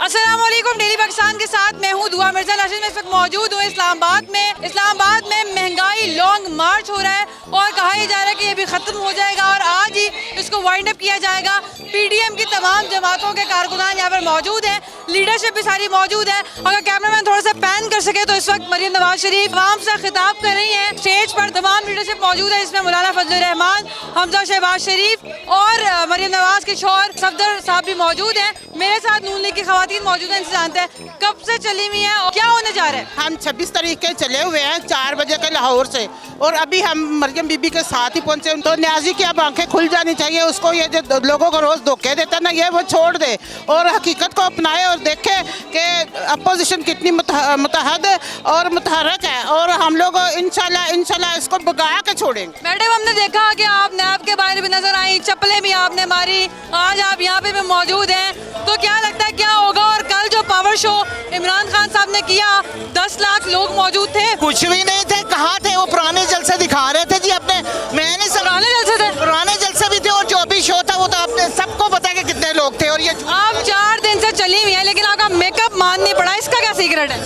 अस्सलाम वालेकुम। डेली पाकिस्तान के साथ मैं हूँ दुआ मिर्जा नाशिद। में इस वक्त मौजूद हूँ इस्लामाबाद में महंगाई लॉन्ग मार्च हो रहा है और कहा ही जा रहा है कि ये भी ख़त्म हो जाएगा और आज ही इसको वाइंड अप किया जाएगा। पीडीएम की तमाम जमातों के कारकुनान यहाँ पर मौजूद हैं, लीडरशिप भी सारी मौजूद है। अगर कैमरामैन थोड़ा सा पैन कर सके तो इस वक्त मरियम नवाज शरीफ आवाम से खिताब कर रही हैं। स्टेज पर तमाम लीडरशिप मौजूद है, इसमें मौलाना फजलुर रहमान, हमजा शहबाज शरीफ और मरियम नवाज के शौहर सफदर साहब भी मौजूद हैं। मेरे साथ नून लीग की खवातीन मौजूद हैं। इनसे जानते हैं कब से चली हुई हैं और क्या होने जा रहा है। हम 26 तारीख के चले हुए हैं 4 बजे के लाहौर से और अभी हम मरियम बीबी के साथ ही पहुंचे। तो न्याजी की अब आंखें खुल जानी चाहिए। उसको ये जो लोगों को रोज धोखे देता ना, ये वो छोड़ दे और हकीकत को अपनाए और देखे कि अपोजिशन कितनी मुतहद और मुतहरक है और हम लोग इंशाल्लाह इसको भगा के छोड़ेंगे। मैडम, हमने देखा कि आप नैब के बाहर भी नजर आई, चप्पलें भी आपने मारी, आज आप यहाँ पे भी मौजूद हैं, तो क्या लगता है क्या होगा? और कल जो पावर शो इमरान खान साहब ने किया, 10 लाख लोग मौजूद थे। कुछ भी नहीं थे, कहाँ थे वो? पुराने जलसे दिखा रहे थे जी अपने। मैंने पुराने जलसे थे, पुराने जलसे भी थे और जो भी शो था वो तो आपने सबको पता है कि कितने लोग थे। और ये आप 4 दिन से चली हुई है लेकिन आपका मेकअप मान नहीं पड़ा, इसका क्या सीक्रेट है?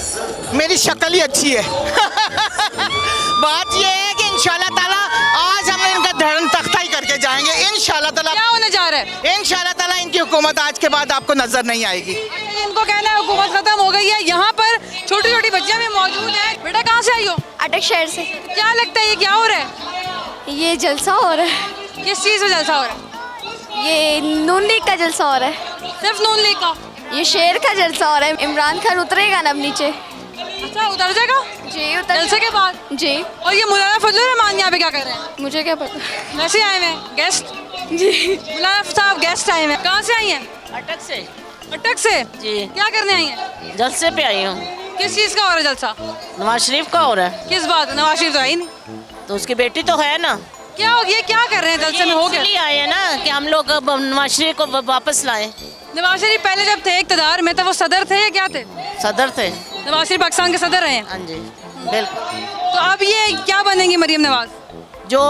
मेरी शक्ल ही अच्छी है। बात ये है कि इंशाल्लाह ताला आज हम इनका धर्म तख्ता ही करके जाएंगे इंशाल्लाह ताला। क्या होने जा रहा है? इंशाल्लाह ताला इनकी हुकूमत आज के बाद आपको नजर नहीं आएगी। इनको कहना है हुकूमत खत्म हो गई है। यहाँ पर छोटी छोटी बच्चियाँ भी मौजूद हैं। बेटा कहाँ से आई हो? अटक शहर से। क्या लगता है ये क्या हो रहा है? ये जलसा हो रहा है। किस चीज़ में जलसा हो रहा है? ये नून लीग का जलसा हो रहा है। सिर्फ नून लीग का? ये शेर का जलसा हो रहा है। इमरान खान उतरेगा ना अब नीचे। अच्छा, उतर जाएगा जी, उतर जलसे के बाद जी। और ये मौलाना फजलुर रहमान यहाँ पे क्या कर रहे हैं? मुझे क्या पता। वैसे आए हुए हैं गेस्ट जी, मौलाना साहब गेस्ट आए हुए हैं। कहाँ से आई हैं? अटक से अटक से जी। क्या करने आई हैं? जलसे पे आई हूँ। किस चीज़ का हो रहा है जलसा? नवाज शरीफ का हो रहा है। किस बात? नवाज शरीफ तो आई नहीं। तो उसकी बेटी तो है ना। क्या हो गया? क्या कर रहे हैं जलसे में? हो गया इसलिए आए हैं ना कि हम लोग अब नवाज शरीफ को वापस लाएं। नवाज शरीफ पहले जब थे इक़्तिदार में तो वो सदर थे या क्या थे? सदर थे। नवाज शरीफ पाकिस्तान के सदर रहे हैं। हाँ जी बिल्कुल। तो अब ये क्या बनेंगी मरियम नवाज? जो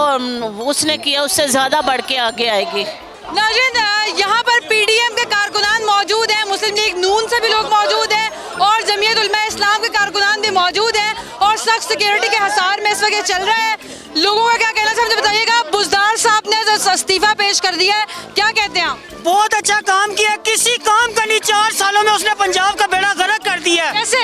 उसने किया उससे ज़्यादा बढ़ के आगे आएगी। नाज़रीन, यहाँ पर पीडीएम के कारकुनान मौजूद हैं, मुस्लिम लीग नून से भी लोग मौजूद हैं और जमीयत उलमा इस्लाम के कारकुनान भी मौजूद हैं और सख्त सिक्योरिटी के हिसार में इस वक्त चल रहा है। लोगों का क्या कहना है मुझे बताइएगा। बुज़दार साहब ने इस्तीफा पेश कर दिया है, क्या कहते हैं आप? बहुत अच्छा काम किया। किसी काम का नहीं, 4 सालों में उसने पंजाब का बेड़ा गर्क कर दिया। कैसे?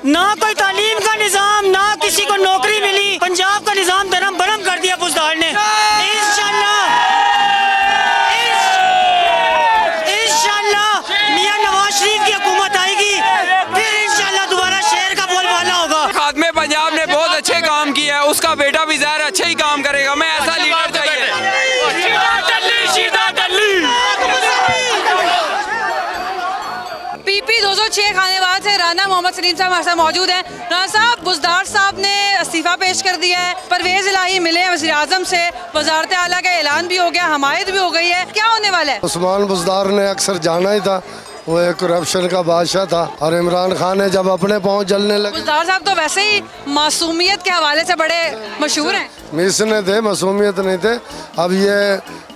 ना कोई तालीम का निजाम, ना किसी को नौकरी मिली। पंजाब का निजाम धर्म भरम कर दिया बुज़दार ने। इंशाल्लाह मियां नवाज शरीफ की हुकूमत आएगी, फिर इंशाल्लाह दोबारा शहर का बोलबाला होगा। खादमे पंजाब ने बहुत अच्छे काम किया है, उसका बेटा भी ज़ाहिर अच्छा ही काम करेगा। मैं ऐसा लीडर चाहिए। पीपी 206 खानेवाल से राना मोहम्मद सलीम साहब हमारे साथ मौजूद हैं। राना साहब, बुज़दार साहब ने इस्तीफा पेश कर दिया है, परवेज़ इलाही मिले हैं वज़ीर आज़म से, वज़ारत आला का ऐलान भी हो गया, हमायत भी हो गई है, क्या होने वाला है? उस्मान बुज़दार ने अक्सर जाना ही था, वो एक करप्शन का बादशाह था और इमरान खान ने जब अपने पाँव जलने लगे। बुज़दार साहब तो वैसे ही मासूमियत के हवाले से बड़े मशहूर हैं। मिसने थे, मासूमियत नहीं थे। अब ये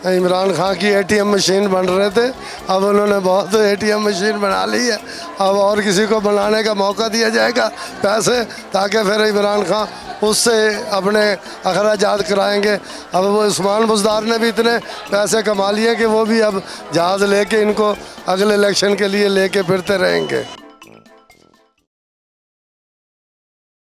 इमरान खान की ATM मशीन बन रहे थे, अब उन्होंने बहुत ATM मशीन बना ली है। अब और किसी को बनाने का मौका दिया जाएगा पैसे, ताकि फिर इमरान खान उससे अपने अखराजात कराएंगे। अब वो उस्मान बुज़दार ने भी इतने पैसे कमा लिए कि वो भी अब जहाज़ लेके इनको अगले इलेक्शन के लिए लेके फिरते रहेंगे।